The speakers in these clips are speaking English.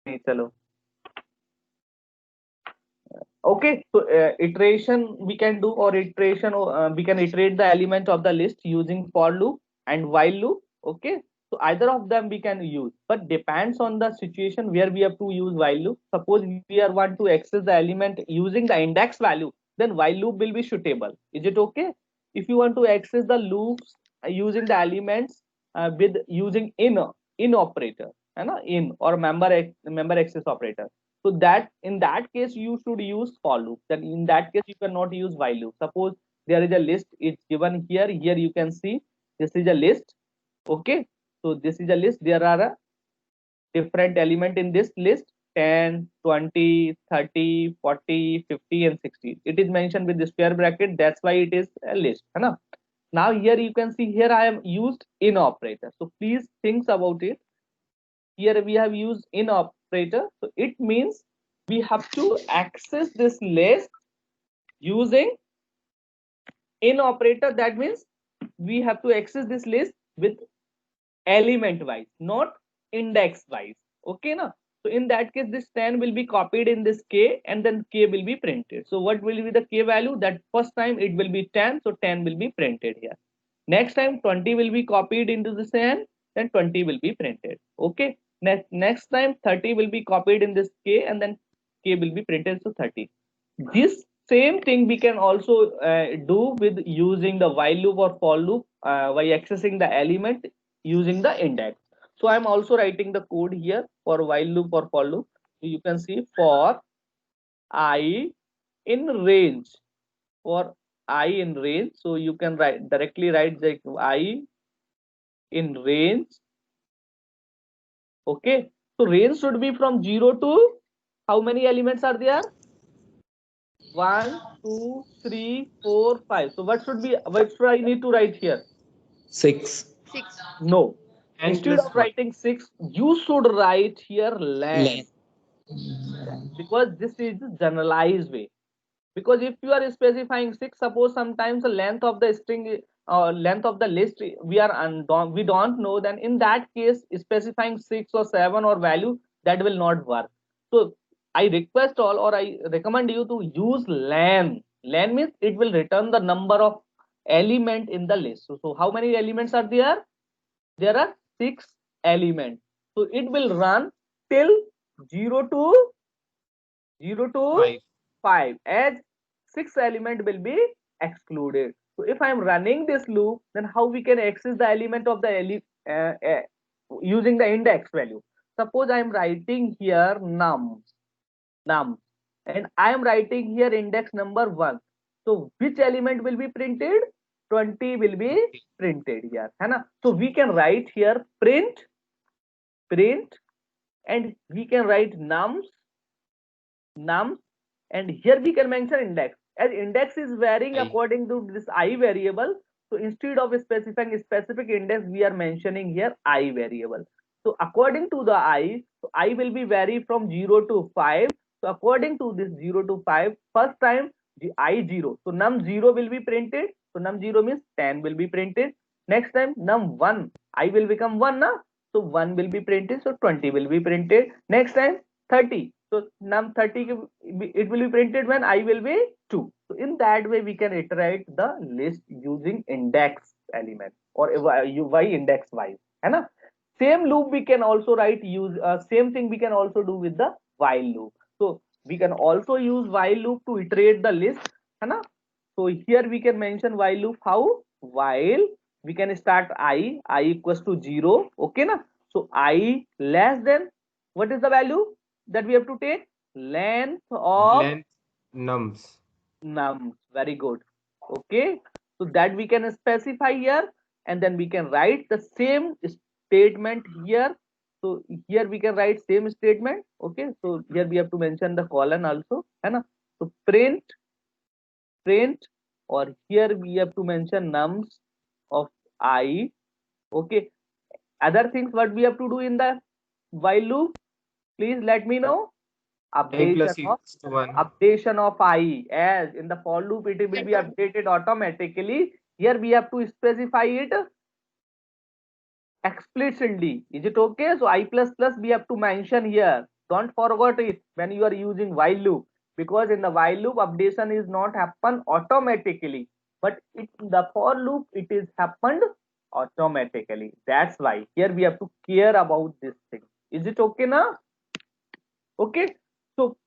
नहीं चलो. Okay, so iteration we can do, or iteration, we can iterate the element of the list using for loop and while loop. Okay, so either of them we can use, but depends on the situation where we have to use while loop. Suppose we are want to access the element using the index value, then while loop will be suitable. Is it okay? If you want to access the loops using the elements with using in operator, in or member access operator, so that in that case you should use for loop. Then in that case you cannot use while loop. Suppose there is a list, it's given here. Here you can see this is a list. Okay, so this is a list. There are a different element in this list: 10, 20, 30, 40, 50, and 60. It is mentioned with the square bracket. That's why it is a list. है ना? Now here you can see, here I am used in operator. So please think about it. Here we have used in operator, so it means we have to access this list using in operator. That means we have to access this list with element wise, not index wise. Okay na? So in that case this 10 will be copied in this k, and then k will be printed. So what will be the k value? That first time it will be 10, so 10 will be printed here. Next time 20 will be copied into this n, then 20 will be printed. Okay, next time 30 will be copied in this k, and then k will be printed, so 30. This same thing we can also do with using the while loop or for loop by accessing the element using the index. So I'm also writing the code here for while loop or for loop. So you can see for I in range, for I in range. So you can write the I in range. Okay, so range should be from 0 to how many elements are there? 1, 2, 3, 4, 5. So what should I need to write here? 6. Six. No. 10 Instead plus of 1. writing 6, you should write here Length. length, because this is the generalized way. Because if you are specifying 6, suppose sometimes the length of the string or length of the list we don't know, then in that case specifying 6 or 7 or value, that will not work. So I request all, or I recommend you to use len. Len means it will return the number of element in the list. So how many elements are there? There are 6 elements. So it will run till 0 to 0 to 5. 5, as 6 element will be excluded. So if I am running this loop, then how we can access the element of the using the index value? Suppose I am writing here num, and I am writing here index number 1. So which element will be printed? 20 will be 20. printed here, है ना? So we can write here print, and we can write nums, and here we can mention index, as index is varying I. according to this I variable. So instead of specifying a specific index, we are mentioning here I variable. So according to the I, so I will be vary from 0 to 5. So according to this 0 to 5, first time the I 0, so num 0 will be printed. So num 0 means 10 will be printed. Next time num 1, I will become 1 na, so 1 will be printed, so 20 will be printed. Next time 30, so num 30 it will be printed when I will be 2. So in that way we can iterate the list using index element, or y index wise, है ना? Same loop we can also write use same thing we can also do with the while loop. So we can also use while loop to iterate the list, है ना? So here we can mention while loop. How? While we can start I equals to 0. Okay na? So I less than, what is the value that we have to take? Length of Length nums. nums. Very good. Okay, so that we can specify here, and then we can write the same statement here. So here we can write same statement. Okay, so here we have to mention the colon also, है ना? So print, or here we have to mention nums of I. Okay, other things what we have to do in the while loop, please let me know. I updation plus of equals to 1. updation of I, as in the for loop it will be updated automatically. Here we have to specify it explicitly. Is it okay? So I plus plus we have to mention here. Don't forget it when you are using while loop, because in the while loop updation is not happen automatically, but in the for loop it is happened automatically. That's why here we have to care about this thing. Is it okay now? Okay. So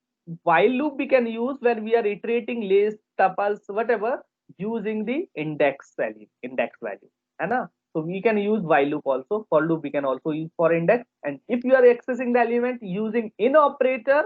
while loop we can use when we are iterating list, tuples, whatever, using the index value है ना. So we can use while loop also. For loop we can also use for index. And if you are accessing the element using in operator,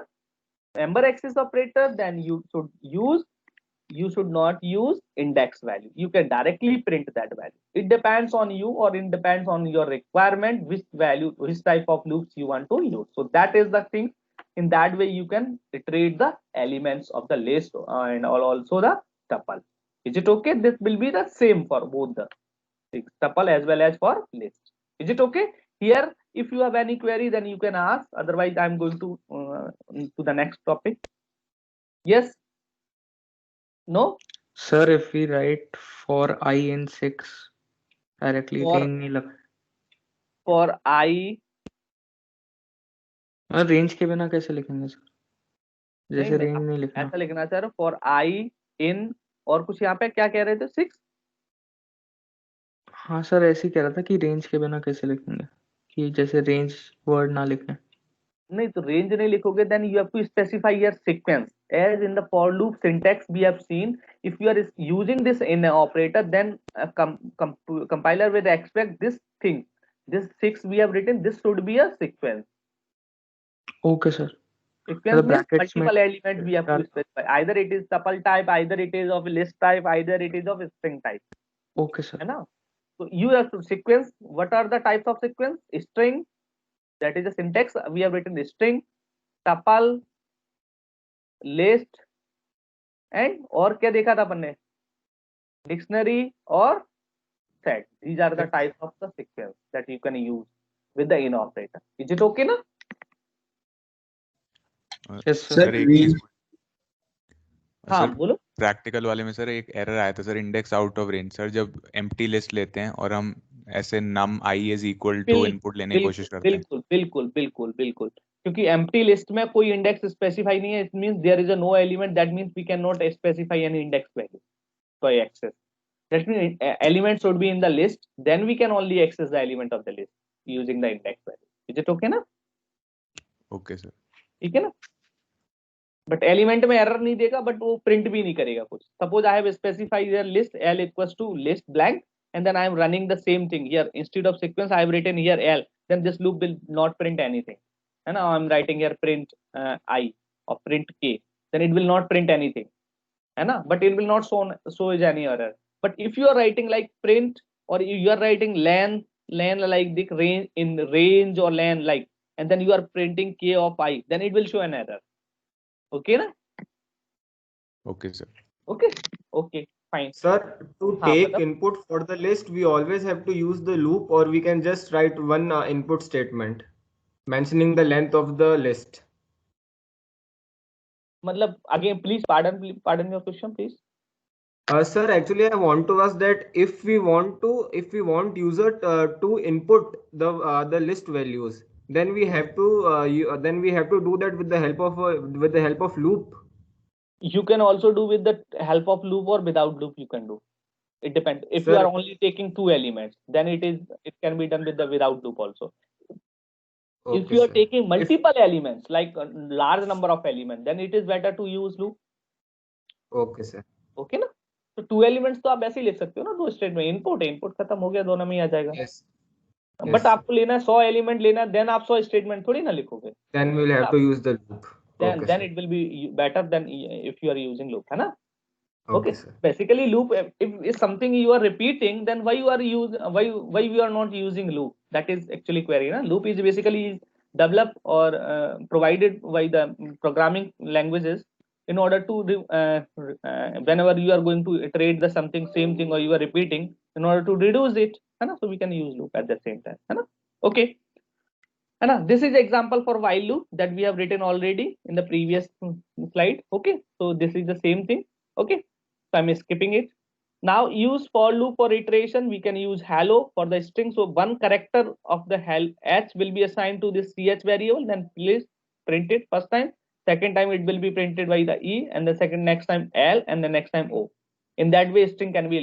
member access operator, then you should not use index value. You can directly print that value. It depends on you, or it depends on your requirement, which value, which type of loops you want to use. So that is the thing. In that way you can iterate the elements of the list and also the tuple. Is it okay? This will be the same for both the things, tuple as well as for list. Is it okay? Here if you have any query then you can ask, otherwise I'm going to the next topic. Yes, no? Sir, if we write for I in 6 directly, For range नहीं लग for I range के बिना कैसे लिखेंगे sir? नहीं जैसे नहीं range नहीं आप लिखना. ऐसा लिखना सर, फॉर आई इन, और कुछ यहाँ पे क्या कह रहे थे, 6. हाँ सर, ऐसे ही कह रहा था कि रेंज के बिना कैसे लिखेंगे, कि जैसे रेंज वर्ड ना लिखें. नहीं तो रेंज नहीं लिखोगे, then you have to specify your sequence as in the for loop syntax we have seen. If you are using this in operator, then compiler will expect this thing, this 6 we have written, this should be a sequence. Okay sir. Sequence means brackets में multiple element we have to specify. Either it is tuple type, either it is of list type, either it is of string type. Okay sir. है ना. So you have to sequence. What are the types of sequence? String, that is a syntax. We have written string, tuple, list, and और क्या देखा था अपन ने, dictionary और set. These are the types of the sequence that you can use with the in operator. Is it okay ना? Yes sir sir. एक चीज हाँ सर बोलो. प्रैक्टिकल वाले में सर एक एरर आया था sir, index out of range sir, जब एम्प्टी लिस्ट लेते हैं और हम ऐसे नम आई इज इक्वल टू इनपुट लेने की कोशिश करते हैं. बिल्कुल बिल्कुल बिल्कुल बिल्कुल, क्योंकि एम्प्टी लिस्ट में कोई इंडेक्स स्पेसिफाई नहीं है. It means there is a no element, that means we can not specify any index value for access. That means element should be in the list, then we can only access the element of the list using the index value. Is it okay ना? Okay sir. ठीक है ना. But element में error नहीं देगा, but वो print भी नहीं करेगा कुछ. Suppose I have specified here list l equals to list blank, and then I am running the same thing here. Instead of sequence I have written here l, then this loop will not print anything. And now I am writing here print I or print k, then it will not print anything. है ना. But it will not show is any error. But if you are writing like print, or you are writing len like the range in range or len like, and then you are printing k of I, then it will show an error. Okay na? Okay sir. Okay. Okay, fine. Sir, to हाँ take मतलब input for the list, we always have to use the loop, or we can just write one input statement mentioning the length of the list. मतलब again please pardon your question please. Sir, actually, I want to ask that if we want user to input the list values, then we have to do that with the help of loop. You can also do with the help of loop or without loop you can do. It depends. If you Sir, are only taking 2 elements, then it can be done with the without loop also. If okay, you are sir. taking multiple elements, like a large number of elements, then it is better to use loop. Okay, sir. Okay ना. तो 2 elements तो आप ऐसे ही लिख सकते हो ना, 2 statement. Input खत्म हो गया, दोनों में ही आ जाएगा. Yes. बट Yes, आपको लेना है 100 एलिमेंट लेना है, देन आप 100 स्टेटमेंट थोड़ी ना लिखोगे. then we'll have to use the loop. Okay, then sir. it will be better than if you are using loop, है ना. Okay, Okay, sir. basically loop, if it's something you are repeating, then why we are not using loop? That is actually query na. Loop is basically developed or provided by the programming languages in order to whenever you are going to iterate the same thing, or you are repeating, in order to reduce it, है ना. So we can use loop at the same time, है ना. Okay, है ना. This is example for while loop that we have written already in the previous slide. Okay, so this is the same thing. Okay, so I'm skipping it. Now use for loop for iteration. We can use hello for the string. So one character of the h will be assigned to this ch variable, then printed first time, second time it will be printed by the E, and the second next time L, and the next time O. In that way string can be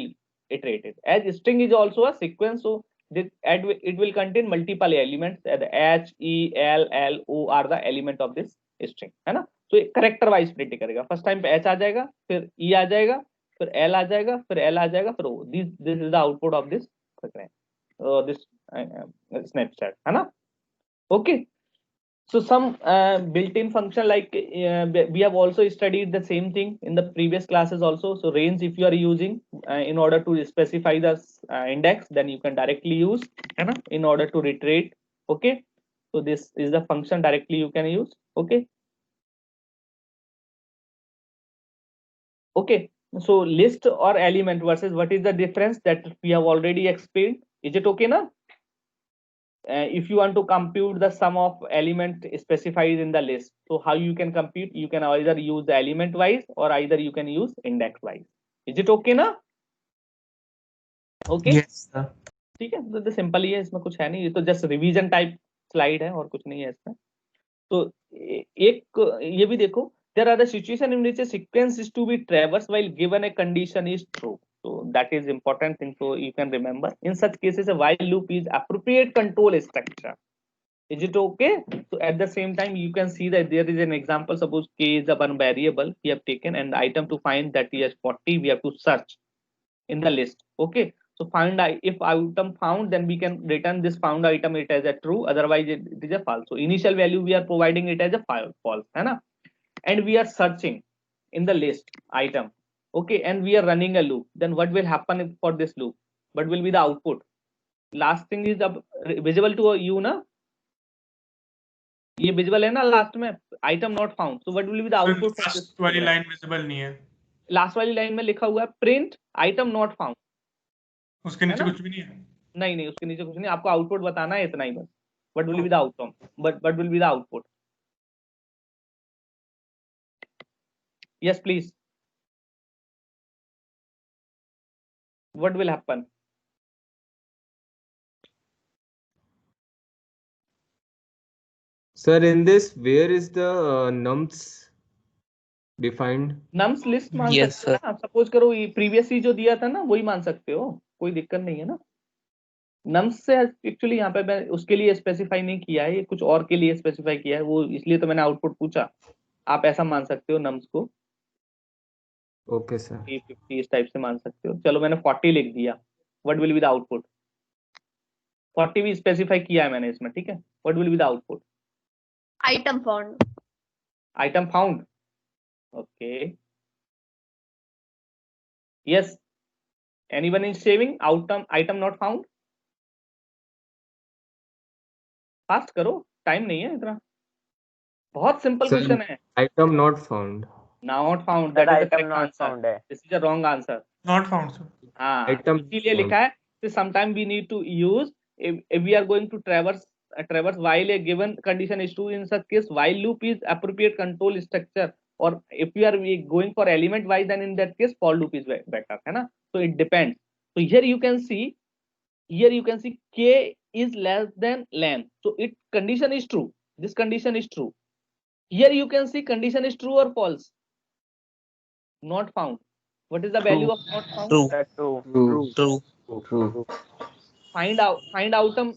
iterated. As string is also a sequence, so it will contain multiple elements. The H, E, L, L, O are the element of this string, है ना. तो character wise print करेगा. First time पे H आ जाएगा, फिर E आ जाएगा, फिर L आ जाएगा, फिर L आ जाएगा, फिर O. This is the output of this this snapshot, है ना. Okay. So some built-in function like we have also studied the same thing in the previous classes also. So range, if you are using in order to specify the index, then you can directly use, है ना, in order to retrieve. Okay. So this is the function directly you can use. Okay. Okay. So list or element versus what is the difference, that we have already explained. Is it okay now? If you want to compute the sum of element specified in the list, so how you can compute? You can either use the element wise or either you can use index wise. Is it okay ना? Okay. Yes sir. ठीक है, तो simple ही है, इसमें कुछ है नहीं, ये तो जस्ट रिवीजन टाइप स्लाइड है और कुछ नहीं है इसमें. तो एक ये भी देखो, there are the situation in which a sequence is to be traversed while given a condition is true. So that is important thing, so you can remember. In such cases, a while loop is appropriate control structure. Is it okay? So at the same time, you can see that there is an example. Suppose k is a one variable we have taken, and the item to find that is 40, we have to search in the list. Okay. So find if item found, then we can return this found item it as a true. Otherwise, it is a false. So initial value we are providing it as a false, है ना? And we are searching in the list item. Okay, and we are running a loop. Then what will happen for this loop? What will be the output? Last thing is visible to you ना? ये visible है ना last में? Item not found. So what will be the output? First वाली line visible नहीं है. Last वाली line में लिखा हुआ है print item not found. उसके नीचे कुछ भी नहीं है. नहीं, उसके नीचे कुछ नहीं. आपको आउटपुट बताना है, इतना ही बस. What will be the outcome? But what will be the output? Yes, please. What will happen? Sir, in this, where is the nums defined? Nums list मान Yes, सकते हो ना. सपोज करो ये प्रीवियसली जो दिया था ना वही मान सकते हो, कोई दिक्कत नहीं है ना. नम्स से एक्चुअली यहाँ पे मैं उसके लिए स्पेसिफाई नहीं किया है, ये कुछ और के लिए स्पेसिफाई किया है, वो इसलिए तो मैंने आउटपुट पूछा. आप ऐसा मान सकते हो नम्स को. Okay, sir. 50 इस टाइप से मान सकते हो. चलो मैंने 40 लिख दिया. What will be the output? 40 भी स्पेसिफाई किया है मैंने इसमें, ठीक है. What will be the output? Item found. Item found. Okay. Yes. Anyone is saving item not found? Fast करो, टाइम नहीं है इतना. बहुत सिंपल Sir, क्वेश्चन है. item not found. Not found. That is the correct answer. found है. This is a wrong answer. Not found sir. हाँ, Item इसीलिए found. लिखा है. So sometime we need to use if we are going to traverse while a given condition is true. In such case, while loop is appropriate control structure. Or if we are going for element wise, then in that case for loop is better, है ना. So it depends. So here you can see k is less than len. So it condition is true. This condition is true. Here you can see condition is true or false. Not found. What is the value of not found? True. Find out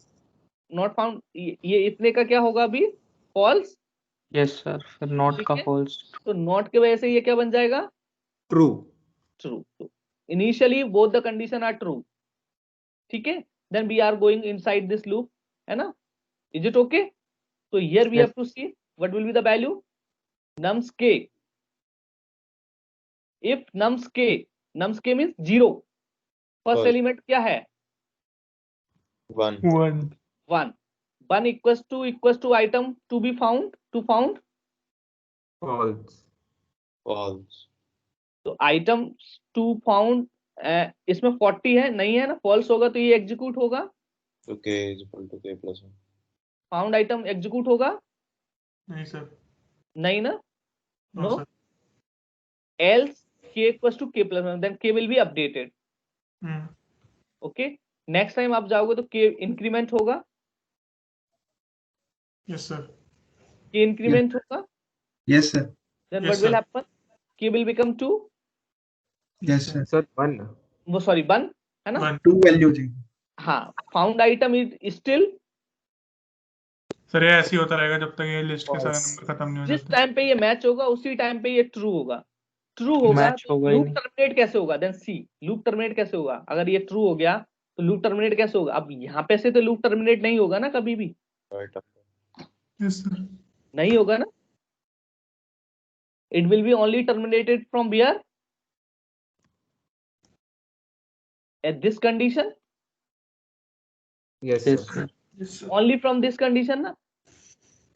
not found. ये इतने का क्या होगा अभी? False. Yes sir. फिर not ठीक का है? false. तो not के वजह से ये क्या बन जाएगा? True. True. So initially both the condition are true. ठीक है? Then we are going inside this loop, है ना? Is it okay? So here we Yes. have to see what will be the value. Nums k. If nums k means 0. First False. element क्या है? 1. 1. 1 equals to item to be found, to found. False. False. तो item to found इसमें 40 है, नहीं है ना. false होगा तो ये एग्जीक्यूट होगा. So k is equal to k plus 1. Found item execute होगा? नहीं सर. नहीं ना. No No. sir. Else k equals to k plus 1, then k will be updated. Okay. Next time आप जाओगे तो k इंक्रीमेंट होगा. Yes sir. k increment होगा, Yes, sir. then Yes, what will sir. happen? K will become 2, Yes, sir. Sir, 1. वो sorry 1 है ना? 1 Two values. हाँ, found item is still sir ये ऐसे ही होता रहेगा जब तक ये लिस्ट के सारे False. नंबर खत्म नहीं हो जिस जाते। टाइम पे ये मैच होगा उसी टाइम पे ये ट्रू होगा। ट्रू होगा मैच तो होगा ही लूप नहीं। टर्मिनेट कैसे होगा? देन सी लूप टर्मिनेट कैसे होगा? अगर ये ट्रू हो गया तो लूप टर्मिनेट कैसे होगा? अब यहाँ पे से तो लूप टर्मिनेट नहीं होगा ना, कभी भी Right. Yes sir. नहीं होगा ना। It will be only terminated from where? At this condition, Yes, Yes, sir. sir. Yes sir. only from this condition na?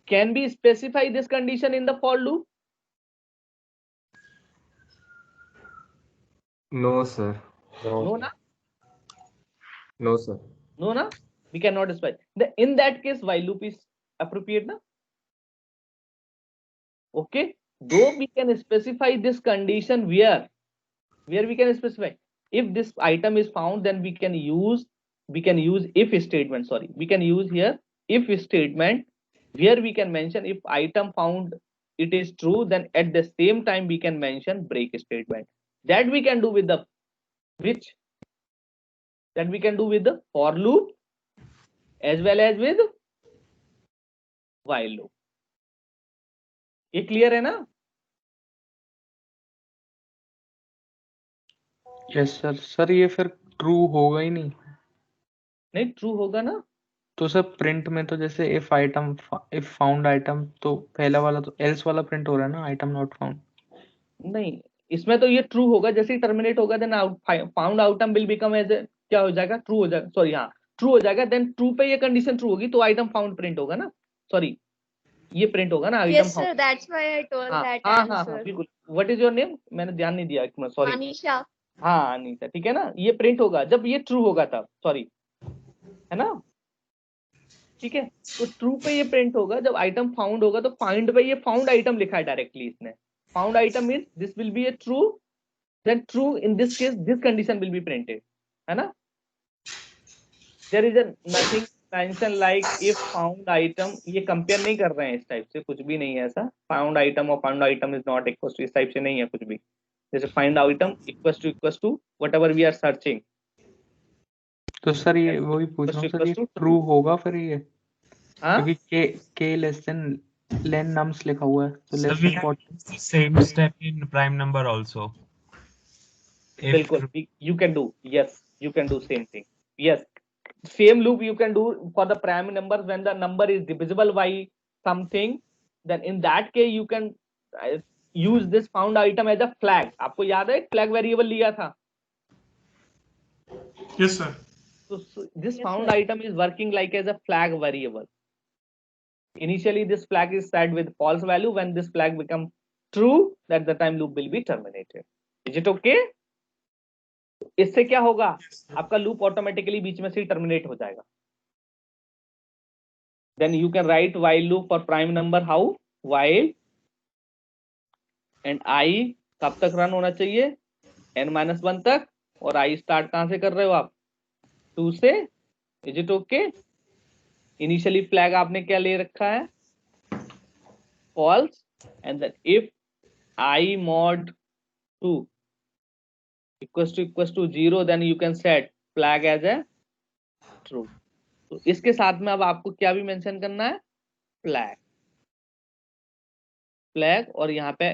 Can we specify this condition in the for loop? No, sir. No na, No, sir. no na, we cannot specify. In that case while loop is appropriate na. Okay, though we can specify this condition where we can specify if this item is found, then we can use if statement, sorry, we can use here if statement, where we can mention if item found it is true, then at the same time we can mention break statement. That we can do with the that we can do with the for loop as well as with while loop. ये clear है ना? Yes sir. Sir ये फिर true होगा ही नहीं। नहीं true होगा ना। तो सर प्रिंट में तो जैसे इफ फाउंड आइटम, तो पहला वाला तो एल्स वाला प्रिंट हो रहा है ना, आइटम नॉट फाउंड। नहीं, इसमें तो ये ट्रू होगा, जैसे ही टर्मिनेट होगा then found item will become as क्या हो जाएगा? ट्रू हो जाएगा, सॉरी हाँ ट्रू हो जाएगा। देन ट्रू पे ये कंडीशन ट्रू होगी तो आइटम फाउंड प्रिंट होगा ना, सॉरी ये प्रिंट होगा ना item Yes, sir. Found. That's why I told हाँ that हाँ हाँ हाँ answer. बिल्कुल। What is your name? मैंने ध्यान नहीं दिया, सॉरी। Manisha. हाँ अनीता, ठीक है ना। ये प्रिंट होगा जब ये ट्रू होगा तब, सॉरी है ना, ठीक है। तो ट्रू पे ये प्रिंट होगा जब आइटम फाउंड होगा, तो फाइंड पे ये फाउंड आइटम लिखा है डायरेक्टली इसने। Found item means this will be A true, then true in this case this condition will be printed, है ना। there is a nothing mention like if found item, ये compare नहीं कर रहे हैं इस टाइप से, कुछ भी नहीं है ऐसा। फाउंड आइटम और found item is not equal to, इस टाइप से नहीं है कुछ भी। जैसे find item equal to whatever we are searching. तो सर ये वही पूछ रहा हूँ सर, ये ट्रू होगा फिर ये, हाँ क्योंकि के लेस देन लेन नम्स लिखा हुआ है, तो So less we then have the same step in prime number also. If बिल्कुल you can do, yes you can do same thing, yes same loop you can do for the prime numbers when the number is divisible by something, then in that case you can use this found item as a flag। आपको याद है flag variable लिया था? Yes sir. So this found item is working like as a flag variable. Initially this flag is set with false value, when this flag becomes true that the time loop will be terminated. Is it okay? इससे क्या होगा? आपका loop automatically बीच में से ही terminate हो जाएगा। Then you can write while loop for prime number how? While and I कब तक रन होना चाहिए? n-1 तक। और I स्टार्ट कहां से कर रहे हो आप? 2 से। Is it okay? Initially flag आपने क्या ले रखा है? false, and then if I mod 2 equals to 0, then you can set flag as a true। तो इसके साथ में अब आपको क्या भी मेंशन करना है? फ्लैग और यहाँ पे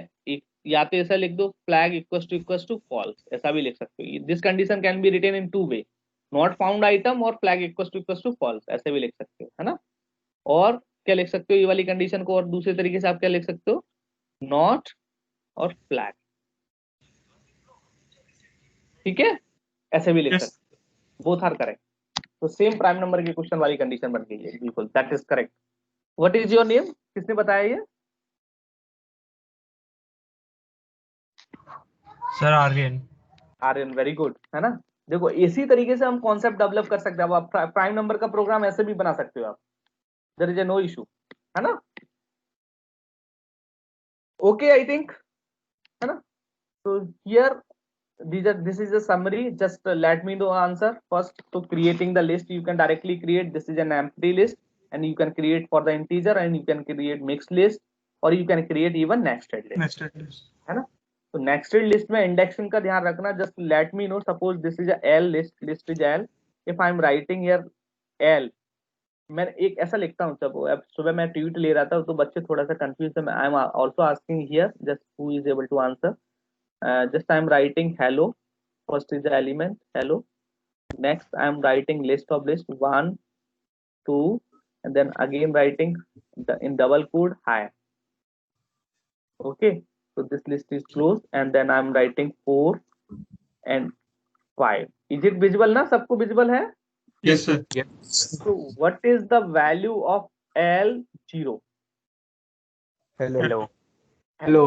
या तो ऐसा लिख दो फ्लैग इक्वल्स टू फॉल्स, ऐसा भी लिख सकते हो। This condition can be written in 2 way, not found item और फ्लैग इक्वल्स टू फॉल्स, ऐसे भी लिख सकते हो, है ना। और क्या लिख सकते हो ये वाली कंडीशन को? और दूसरे तरीके से आप क्या लिख सकते हो? नॉट और फ्लैग, ठीक है, ऐसे भी लिख Yes. सकते हो। Both are correct. तो सेम प्राइम नंबर की क्वेश्चन वाली कंडीशन बन गई है, बिल्कुल that is correct. What is your name? किसने बताया ये? Sir Aryan. Aryan, very good, है ना। देखो इसी तरीके से हम कॉन्सेप्ट डेवलप कर सकते हैं। अब आप प्राइम नंबर का प्रोग्राम ऐसे भी बना सकते हो आप, देयर इज नो इशू, है ना। ओके आई थिंक, है ना। तो here this is a summary, just let me know answer first। So creating the list, you can directly create, this is an empty list and you can create for the integer, and you can create mixed list, or you can create even nested list, nested list. है ना. तो nested list में indexing का ध्यान रखना. just let me know, suppose this is a L list is L. if I am writing here L, मैं एक ऐसा लिखता हूँ. अब सुबह मैं ट्वीट ले रहा था तो बच्चे थोड़ा सा कंफ्यूज है. I am also asking here, just who is able to answer. just I am writing hello. First is the element hello. Next I am writing list of list 1 2, and then again writing in double quote hi. Okay, so this list is closed, and then I am writing 4 and 5. Is it visible ना? सबको visible है? Yes, sir. So what is the value of L0? Hello. Hello. Hello.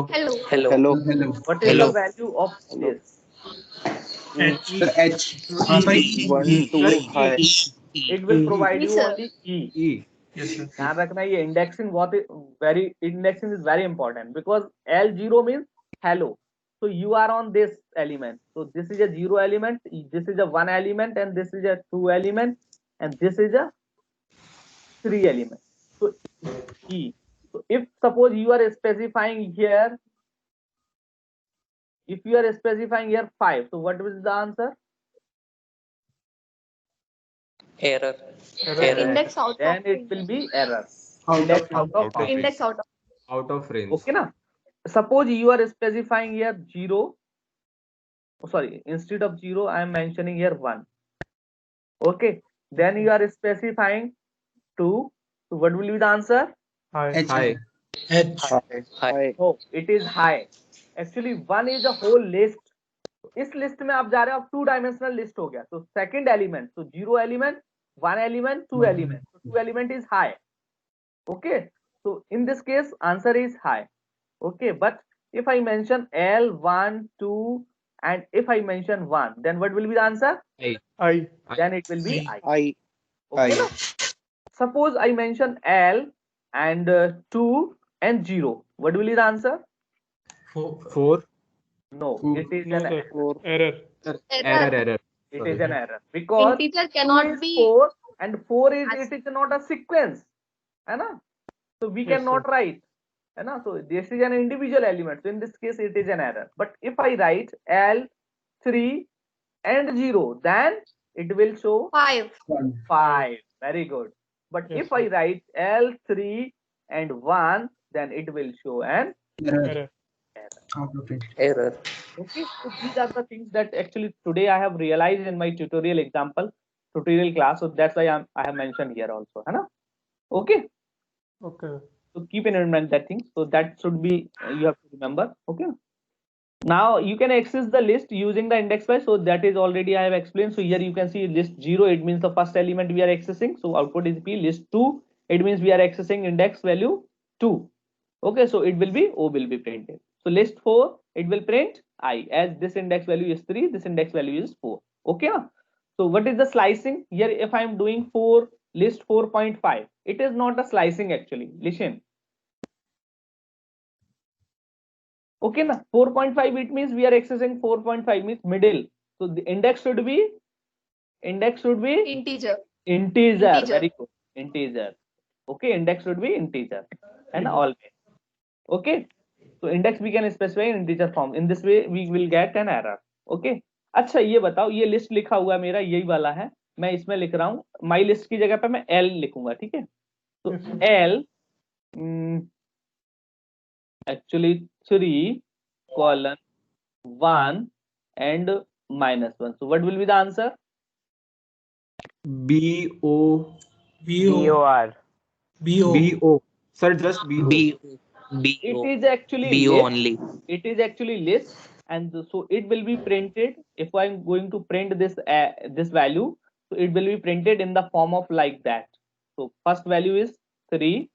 Hello. Hello. What is the value of this? H. Sir, H. One, two, high. It will provide E, you sir. only E. E. Yes, sir. ध्यान रखना, ये indexing बहुत indexing is very important, because L0 means hello. So you are on this element. So this is a 0 element, this is a 1 element, and this is a 2 element, and this is a 3 element. So E. So if suppose you are specifying here, if you are specifying here 5, so what is the answer? Error. Index out Then of it will be error. Out Index of out of range. index out of. Out of range. Okay na? Suppose you are specifying here 0. Oh, sorry, instead of 0 I am mentioning here 1. Okay, then you are specifying 2. So what will be the answer? High. H. High. H. High. Oh, it is high. Actually 1 is a whole list. इस list में आप जा रहे हो, आप 2 dimensional list हो गया. तो सेकंड एलिमेंट, तो 0 element, 1 element, 2 element. So 2 element is high. Okay, so in this case answer is high. Okay, but if I mention L1 2 and if I mention 1, then what will be the answer? I. Then it will be I. I. Okay na? Suppose I mention L and 2 and 0, what will be the answer? 4. No, Four. it is No, an sir. error. Error. Error. It is an error, because Integer 2 cannot is be 4 and 4 is, as- it is not a sequence, है ना? So we Yes, cannot write, है ना? So this is an individual element. So in this case it is an error. But if I write L 3 and 0, then it will show 5. 5. Very good. But Yes, if I write L 3 and 1, then it will show an Error. Error. Out of range. Error. okay. So these are the things that actually today I have realized in my tutorial class. So that's why I have mentioned here also, है ना? Okay. Okay. So keep in mind that thing. So that should be you have to remember. Okay. Now you can access the list using the index by. So that is already I have explained. So here you can see list 0. It means the first element we are accessing. So output is P. List 2. It means we are accessing index value 2. Okay. So it will be O will be printed. So list 4 it will print I, as this index value is 3. This index value is 4. Okay. So what is the slicing here? If I am doing 4 list 4.5, it is not a slicing actually. Listen. Okay na, 4.5 it means we are accessing 4.5 means middle. So the index should be Integer. integer. Very good, integer. Okay, index should be integer and always. Okay, so index we can specify in integer form. In this way we will get an error. Okay. अच्छा ये बताओ, ये list लिखा हुआ है मेरा, यही वाला है, मैं इसमें लिख रहा हूँ माई लिस्ट की जगह पे मैं L लिखूंगा. ठीक है, तो L actually 3 colon 1 and -1. So what will be the answer? BO. BOR. BO. Sir, just BO. It is actually BO list. only. It is actually list, and so it will be printed. If I am going to print this this value, so it will be printed in the form of like that. So first value is 3,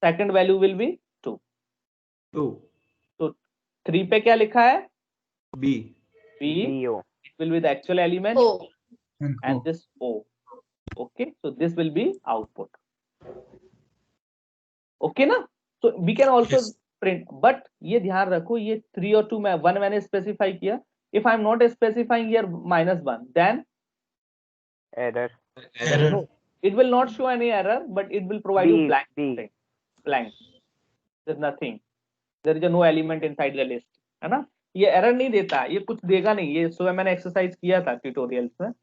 second value will be 2. 2. So 3 पे क्या लिखा है? B. B. BO. It will be the actual element. O. And this O. Okay, so this will be output. Okay ना? So we can also print, but ये ध्यान रखो, ये 3 और 2 में 1 मैंने specify किया. If I am not specifying here -1, then Error. no, it will not show any error, but it will provide you B, blank B. string. Blank. There's nothing. There is no element inside the list. है ना? ये error नहीं देता, ये कुछ देगा नहीं. ये सुबह मैंने एक्सरसाइज किया था ट्यूटोरियल्स में,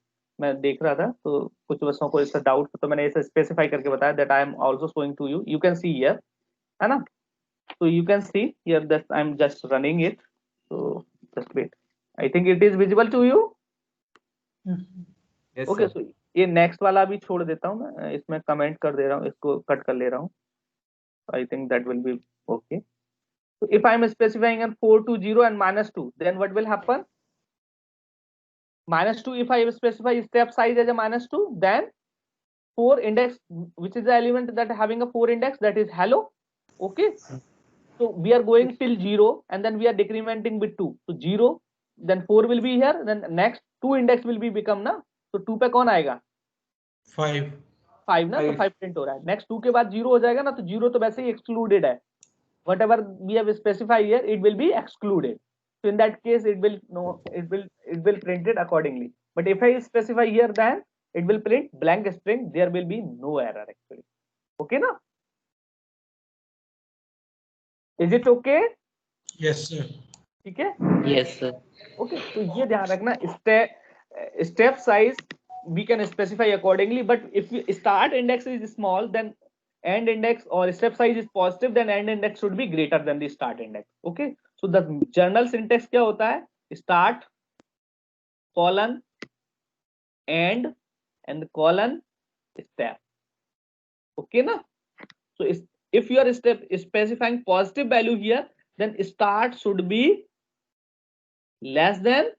मैं देख रहा था, तो कुछ बच्चों को इसका डाउट, तो मैंने इसे स्पेसिफाई करके बताया that I am also showing to you. You can see here, है ना? So you can see here that I'm just running it. So just wait. I think it is visible to you. Yes, Okay, sir. so ये next वाला भी छोड़ देता हूँ मैं, इसमें कमेंट कर दे रहा हूँ, इसको कट कर ले रहा हूँ. I think that will be okay. So if I'm specifying an 4 to 0 and -2, then what will happen? -2, if I specify step size as a -2, then 4 index, which is the element that having a 4 index, that is hello. Okay. So we are going till 0 and then we are decrementing with 2. So 0, then 4 will be here, then next 2 index will be become ना, तो 2 पे कौन आएगा? 5 ना, तो 5 print हो रहा है. नेक्स्ट 2 के बाद 0 हो जाएगा ना, तो 0 तो वैसे ही एक्सक्लूडेड है. Whatever we have specified here, it will be excluded. So in that case, it will print it accordingly. But if I specify here, then it will print blank string. There will be no error actually. Okay ना? Is it okay? Yes sir. ठीक है? Yes sir. Okay, तो ये ध्यान रखना, step size we can specify accordingly, but if start index is small, then end index or step size is positive, then end index should be greater than the start index. Okay, so the general syntax क्या होता है? Start colon end and colon step. Okay ना? So if you are specifying positive value here, then start should be less than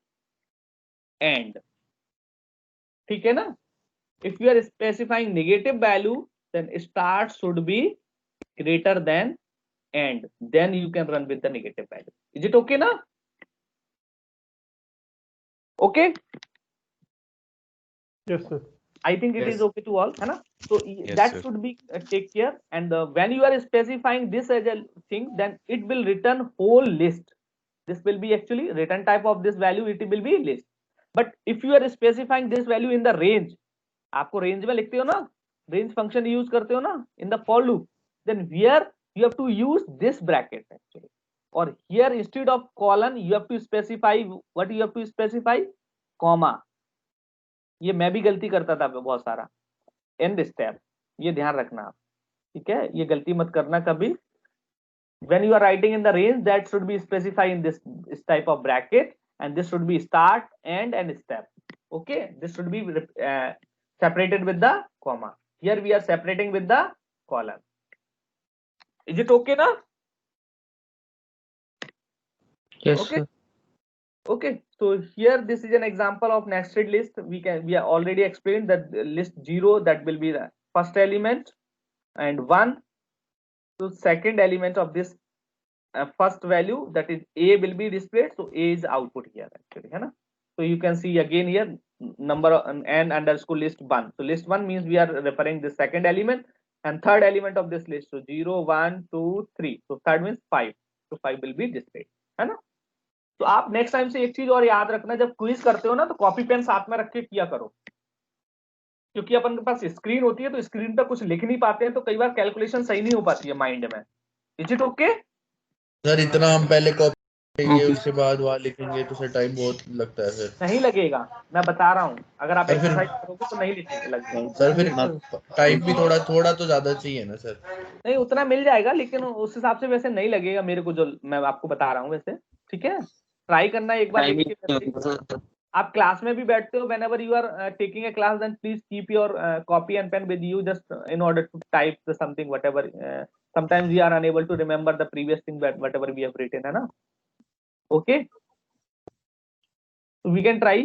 end. ठीक है ना? If you are specifying negative value, then start should be greater than end. Then you can run with the negative value. Is it okay na? Okay. Yes sir. I think it is okay to all, है ना? So that sir. should be take care. And when you are specifying this as a thing, then it will return whole list. This will be actually return type of this value. It will be list. But if you are specifying this value in the range, आपको range में लिखते हो ना, range function use करते हो ना in the for loop, then here you have to use this bracket actually, और here instead of colon you have to specify what you have to specify, comma. ये मैं भी गलती करता था बहुत सारा एंड स्टेप, ये ध्यान रखना आप, ठीक है? ये गलती मत करना कभी. when you are writing in the range, that should be specified in this type of bracket, and this should be start, end and step. Okay, this should be separated with the comma. Here we are separating with the colon. Is it okay now? Yes Okay. sir. Okay, so here this is an example of nested list. We are already explained that list 0, that will be the first element, and 1, so second element of this first value, that is A, will be displayed. So A is output here actually, है ना? So you can see again here number n underscore list 1. So list 1 means we are referring the second element, and third element of this list. So 0, 1, 2, 3. So third means 5. So 5 will be displayed, है ना? तो आप next time से एक चीज और याद रखना, जब क्विज करते हो ना, तो कॉपी पेन साथ में रख के किया करो, क्योंकि अपन के पास स्क्रीन होती है, तो स्क्रीन पर कुछ लिख नहीं पाते हैं, तो कई बार कैलकुलेशन सही नहीं हो पाती है माइंड में. Is it okay? सर इतना हम पहले कॉपी करेंगे, उसके बाद वहां लिखेंगे, तो सर टाइम बहुत लगता है सर. नहीं लगेगा, मैं बता रहा हूँ, अगर आप सर फिर एक्सरसाइज करोगे तो नहीं लगेगा. सर फिर टाइम भी थोड़ा तो ज्यादा चाहिए ना सर. नहीं, उतना मिल जाएगा, लेकिन उस हिसाब से वैसे नहीं लगेगा मेरे को, जो मैं आपको बता रहा हूँ वैसे. ठीक है, ट्राई करना एक बार. आप क्लास में भी बैठते हो, whenever you are taking a class, then please keep your copy and pen with you, just in order to type the something, whatever. Sometimes we are unable to remember the previous thing, that whatever we have written, है ना? Okay, so we can try.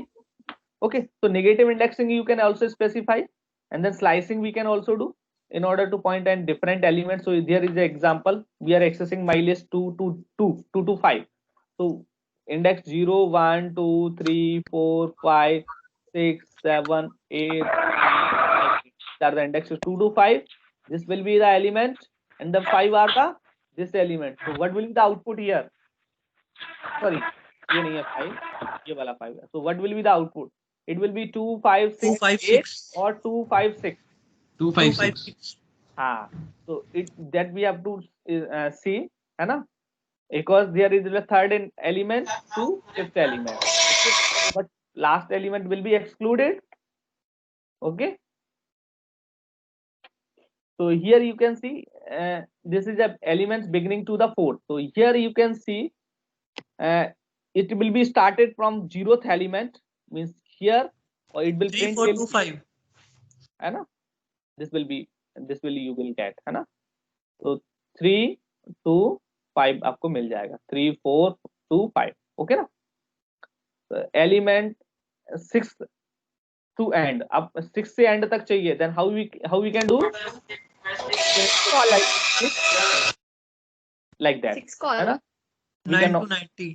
Okay, so negative indexing you can also specify, and then slicing we can also do in order to point at different elements. So there is an example. We are accessing my list 2 to 5. So index 0, 1, 2, 3, 4, 5, 6, 7, 8, 9, 10. Are the indexes 2 to 5. This will be the element, and the 5 are the this element. So what will be the output here? Sorry, ये नहीं है 5, ये वाला 5 है. So what will be the output? It will be 2, 5, 6, 8 or 2, 5, 6. 256. हाँ, so it that we have to see, है ना, because there is the third element to fifth element, okay? But last element will be excluded, okay? So here you can see this is the elements beginning to the fourth. So here you can see it will be started from 0th element, means here, or it will print till 3425. है ना, this will you will get, है ना, तो 3 2 5 आपको मिल जाएगा, 3 4 2 5, okay ना। तो element 6 to and, अब 6 से एंड तक चाहिए, then how we can do like that, 6 call है ना, 9 to 90.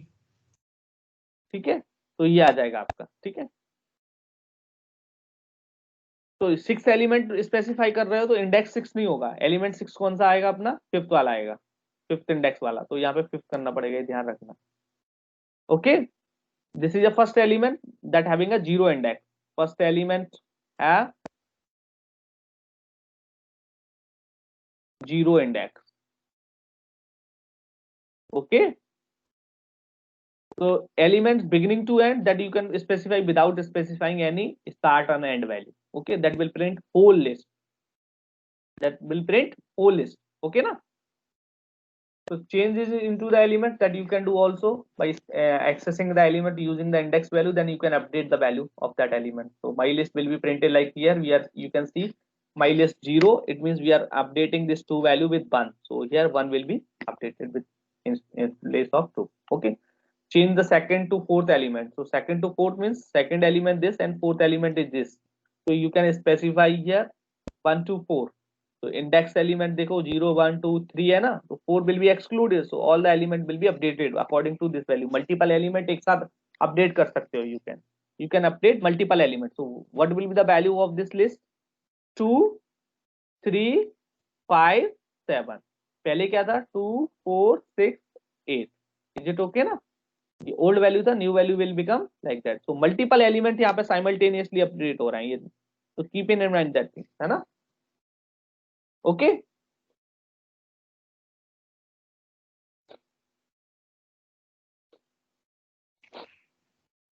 ठीक है, तो ये आ जाएगा आपका, ठीक है। तो 6 एलिमेंट स्पेसिफाई कर रहे हो तो इंडेक्स 6 नहीं होगा, एलिमेंट 6 कौन सा आएगा अपना, फिफ्थ वाला आएगा, फिफ्थ इंडेक्स वाला, तो यहाँ पे फिफ्थ करना पड़ेगा, ध्यान रखना, okay. This is a first element that having a 0 index, first element है 0 index, okay. So elements beginning to end that you can specify without specifying any start and end value, okay, that will print whole list, okay na. So changes into the element that you can do also by accessing the element using the index value, then you can update the value of that element. So my list will be printed like here, you can see my list 0, it means we are updating this 2 value with 1, so here 1 will be updated with in place of 2, okay. Change the second to fourth element, so second to fourth means second element this and fourth element is this, so you can specify here 1 to 4, so index element देखो 0 1 2 3 है ना, तो 4 will be excluded, so all the element will be updated according to this value. Multiple element एक साथ update कर सकते हो, you can update multiple elements. So what will be the value of this list, 2 3 5 7, पहले क्या था 2 4 6 8, is it okay ना, ये ओल्ड वैल्यू था, new value will become like that. So multiple element यहाँ पे साइमल्टेनियसली अपडेट हो रहे हैं, ये तो keep in mind that thing, है ना, ओके।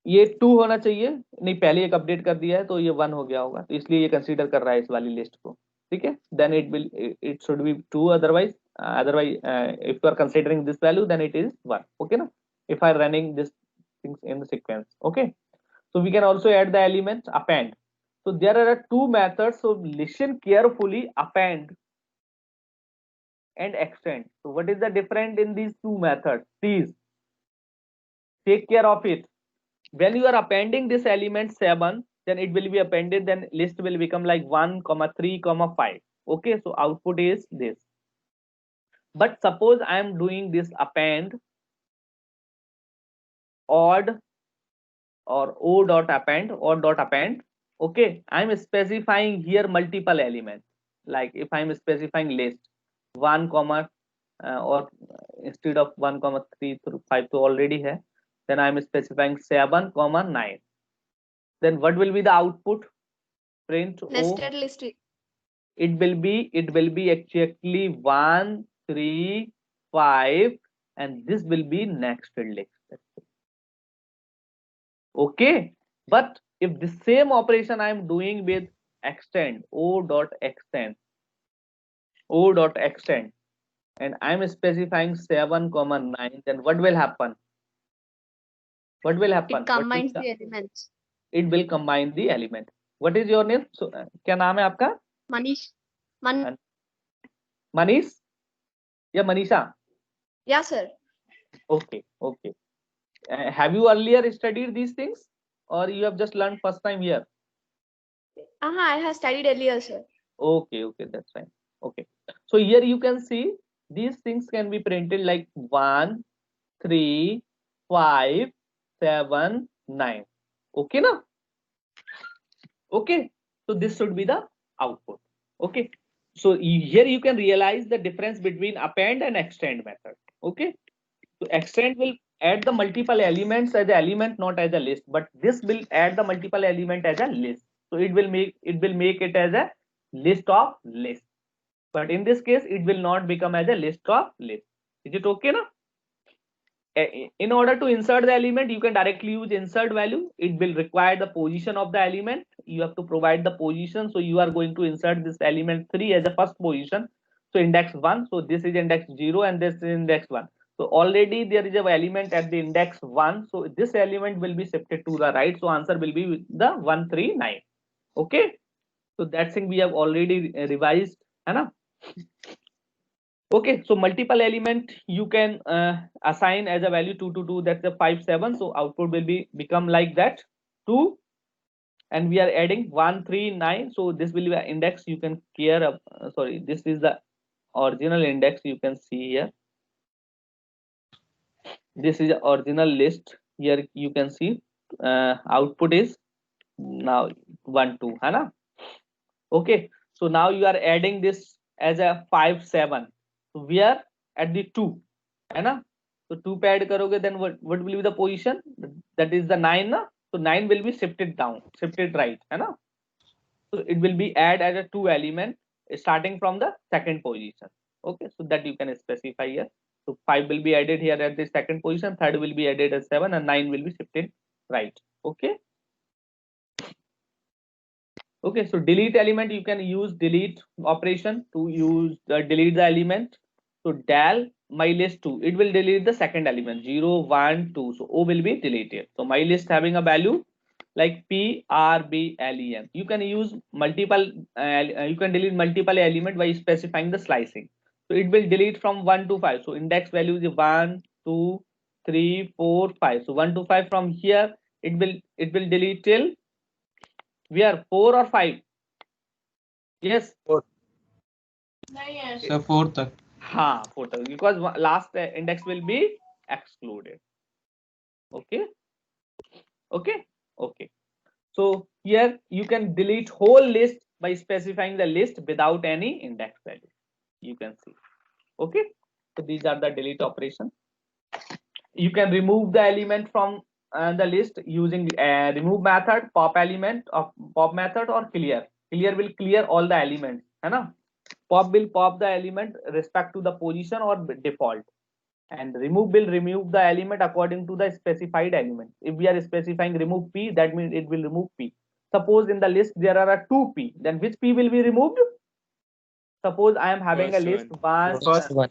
ये 2 होना चाहिए, नहीं पहले एक अपडेट कर दिया है तो ये 1 हो गया होगा, तो इसलिए ये कंसीडर कर रहा है इस वाली लिस्ट को, ठीक है। Then it should be 2, otherwise if you are considering this value then it is 1, okay ना, if I running this things in the sequence, okay. So we can also add the elements append. So there are 2 methods. So listen carefully, append and extend. So what is the difference in these 2 methods? Please take care of it. When you are appending this element 7, then it will be appended. Then list will become like 1, 3, 5. Okay. So output is this. But suppose I am doing this append odd or o dot append, okay, I'm specifying here multiple elements, like if I'm specifying list 1 comma or instead of 1 3 through 5 to already hai, then I'm specifying 7 9, then what will be the output, print nested list. It will be exactly 1 3 5 and this will be nested list, okay. But if the same operation I am doing with extend, o dot extend, and I am specifying 7 9, then what will happen? It combines the elements. It will combine the element. What is your name? So क्या नाम है आपका? Manish. Manish या Manisha? Yeah, sir. Okay. Have you earlier studied these things or you have just learned first time here? I have studied earlier, sir. Okay, that's fine. Okay, so here you can see these things can be printed like 1 3 5 7 9, okay na? Okay, so this should be the output, okay. So here you can realize the difference between append and extend method, okay. So extend will add the multiple elements as an element, not as a list, but this will add the multiple element as a list. So it will make it as a list of list. But in this case, it will not become as a list of list. Is it okay now? In order to insert the element, you can directly use insert value. It will require the position of the element. You have to provide the position. So you are going to insert this element 3 as a first position. So index 1. So this is index 0 and this is index 1. So already there is an element at the index 1. So this element will be shifted to the right. So answer will be the 139. Okay. So that thing we have already revised. Hai? Okay, so multiple element you can assign as a value 2 to 2, that's a 5 7. So output will become like that 2, and we are adding 1 3 9. So this will be an index you can clear up. Sorry, this is the original index you can see here. This is the original list. Here you can see output is now 1 2, है ना? Okay, so now you are adding this as a 5 7. So we are at the 2, है ना? So 2 पे add करोगे, then what will be the position? That is the 9 ना? So 9 will be shifted down, shifted right, है ना? So it will be add as a 2 element starting from the second position. Okay, so that you can specify here. So 5 will be added here at the second position, third will be added as 7, and 9 will be shifted right. Okay. Okay, so delete element, you can use delete operation to use delete the element. So del my list 2, it will delete the second element 0 1 2. So O will be deleted. So my list having a value like P R B L E M. You can use multiple. You can delete multiple element by specifying the slicing. So it will delete from 1 to 5. So index value is 1 2 3 4 5. So 1 to 5 from here it will delete till we are 4 or 5. Yes. 4. So 4 तक. हाँ 4 तक, because last index will be excluded. Okay. Okay. Okay. So here you can delete whole list by specifying the list without any index value. You can see. Okay. So these are the delete operation. You can remove the element from the list using remove method, pop element of pop method, or clear. Clear will clear all the elements, है ना? Pop will pop the element respect to the position or default, and remove will remove the element according to the specified element. If we are specifying remove P, that means it will remove P. Suppose in the list there are 2 P, then which P will be removed? Suppose I am having a list one. First one.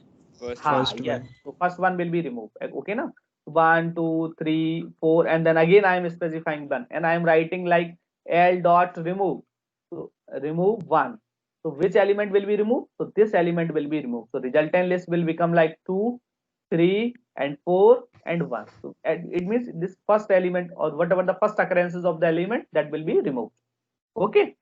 Yes. So first one will be removed. Okay, na? 1 2 3 4, and then again I am specifying 1, and I am writing like L dot remove. So remove 1. So which element will be removed? So this element will be removed. So resultant list will become like 2 3 and 4 and 1. So it means this first element or whatever the first occurrences of the element, that will be removed. Okay.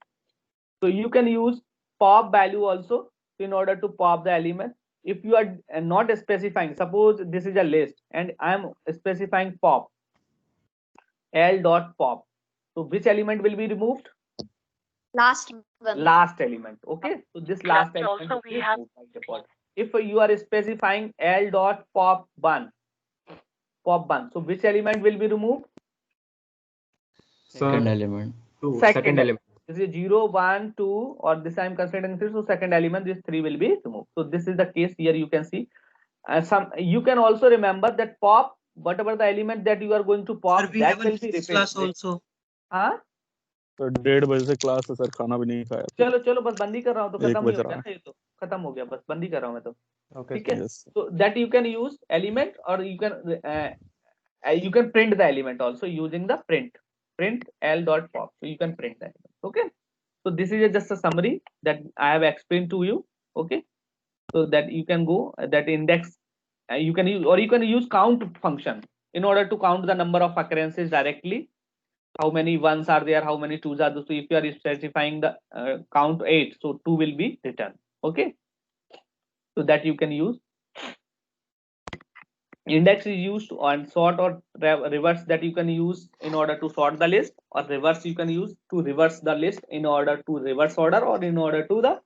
So you can use pop value also in order to pop the element. If you are not specifying, suppose this is a list and I am specifying pop L dot pop. So which element will be removed? Last one. Last element. Okay. So this last element will be removed by default. If you are specifying L dot pop 1, so which element will be removed? Second element. Second element. This is 0 1 2, or this I am considering 3. So second element, this 3 will be removed. So this is the case here. You can see you can also remember that pop, whatever the element that you are going to pop, Sir, we that have will a be physics repeated. class also. हाँ तो 1:30 बजे से class है sir, खाना भी नहीं खाया। चलो चलो बस बंदी कर रहा हूँ, तो 1 खत्म ही बज हो रहा गया है। ना, ये तो खत्म हो गया, बस बंदी कर रहा हूँ मैं तो। Okay. ठीक है, Yes. so that you can use element, or you can print the element also using the print L dot pop. So you can print the element. Okay, so this is just a summary that I have explained to you. Okay, so that you can go that index you can use, or you can use count function in order to count the number of occurrences directly. How many ones are there, how many twos are there. So if you are specifying the count 8, so 2 will be returned. Okay, so that you can use. Index is used on sort or reverse, that you can use in order to sort the list, or reverse you can use to reverse the list in order to reverse order, or in order to the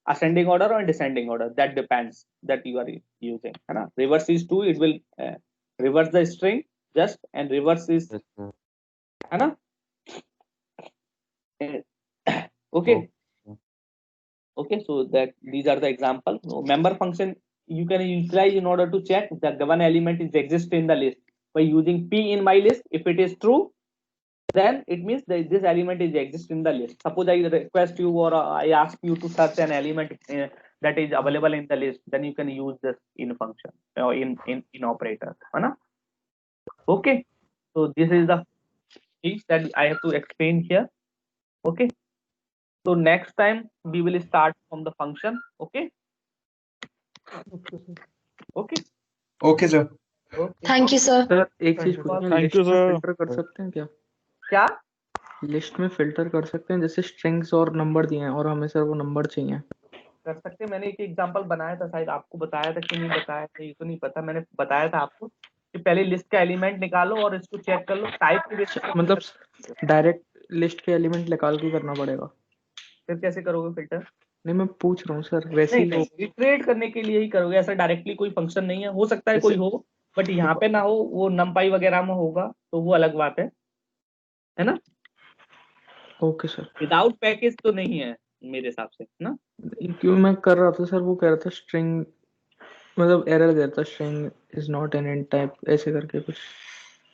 ascending order or descending order. That depends that you are using. Reverse is 2, it will reverse the string just, and reverse is okay. Okay, so that these are the example. So member function you can utilize in order to check that the one element is exist in the list by using p in my list. If it is true, then it means that this element is exist in the list. Suppose I request you or I ask you to search an element that is available in the list, then you can use this in function or in operator. Okay, so this is the things that I have to explain here. Okay, so next time we will start from the function. Okay. Okay. Okay, sir. Okay. Thank you, sir. Sir एक चीज पूछना, Thank list you, में sir. Filter कर सकते हैं क्या? क्या list में फिल्टर कर सकते हैं, जैसे स्ट्रिंग्स और नंबर दिए हैं और हमें सर वो नंबर चाहिए. कर सकते हैं? मैंने एक एग्जांपल बनाया था, शायद आपको बताया था कि नहीं बताया था, ये तो नहीं पता. मैंने बताया था आपको कि पहले लिस्ट का एलिमेंट निकालो और इसको चेक कर लो टाइप के बेसिस पे. मतलब डायरेक्ट लिस्ट के एलिमेंट निकाल के करना पड़ेगा? फिर कैसे करोगे फिल्टर? नहीं मैं पूछ रहा हूँ सर, वैसे नहीं, ही इटरेट करने के लिए ही करोगे, ऐसा डायरेक्टली कोई फंक्शन नहीं है. हो सकता है कोई हो, बट यहाँ पे ना हो, वो numpy वगैरह में होगा तो वो अलग बात है ना. Okay sir. विदाउट पैकेज तो नहीं है मेरे हिसाब से ना. क्यों मैं कर रहा था सर, वो कह रहा था स्ट्रिंग मतलब एरर दे रहा था, string is not an int type ऐसे करके कुछ.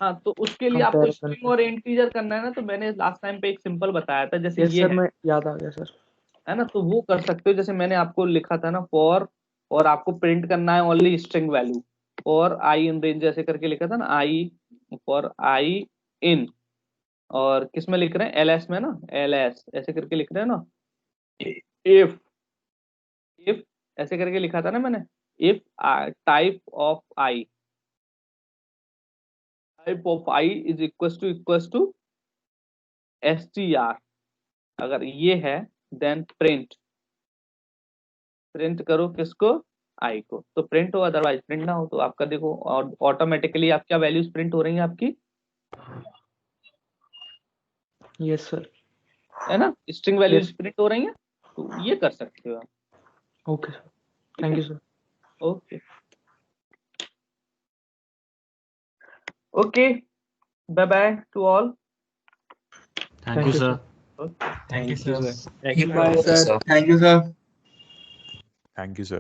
हाँ, तो उसके लिए आपको स्ट्रिंग और इंटीजर करना है ना, तो मैंने लास्ट टाइम पे एक सिंपल बताया था, जैसे ये सर मैं याद आ गया सर, है ना. तो वो कर सकते हो, जैसे मैंने आपको लिखा था ना फॉर, और आपको प्रिंट करना है only string value for I in range ऐसे करके लिखा था ना, आई फॉर आई इन, और किस में लिख रहे हैं, एलएस में ना, एलएस ऐसे करके लिख रहे हैं ना. इफ ऐसे करके लिखा था ना मैंने, if type of i is equal to str, अगर ये है देन प्रिंट करो किसको, आई को. तो प्रिंट हो, अदरवाइज प्रिंट ना हो. तो आपका देखो और ऑटोमेटिकली आप क्या वैल्यूज प्रिंट हो रही हैं आपकी. यस सर, है ना, स्ट्रिंग वैल्यूज प्रिंट हो रही हैं. तो ये कर सकते हो आप. Okay sir, thank you sir. Okay okay, bye bye to all. Thank you, sir. Okay. Thank you, sir. Thank you, sir. Thank you, sir. Thank you, sir.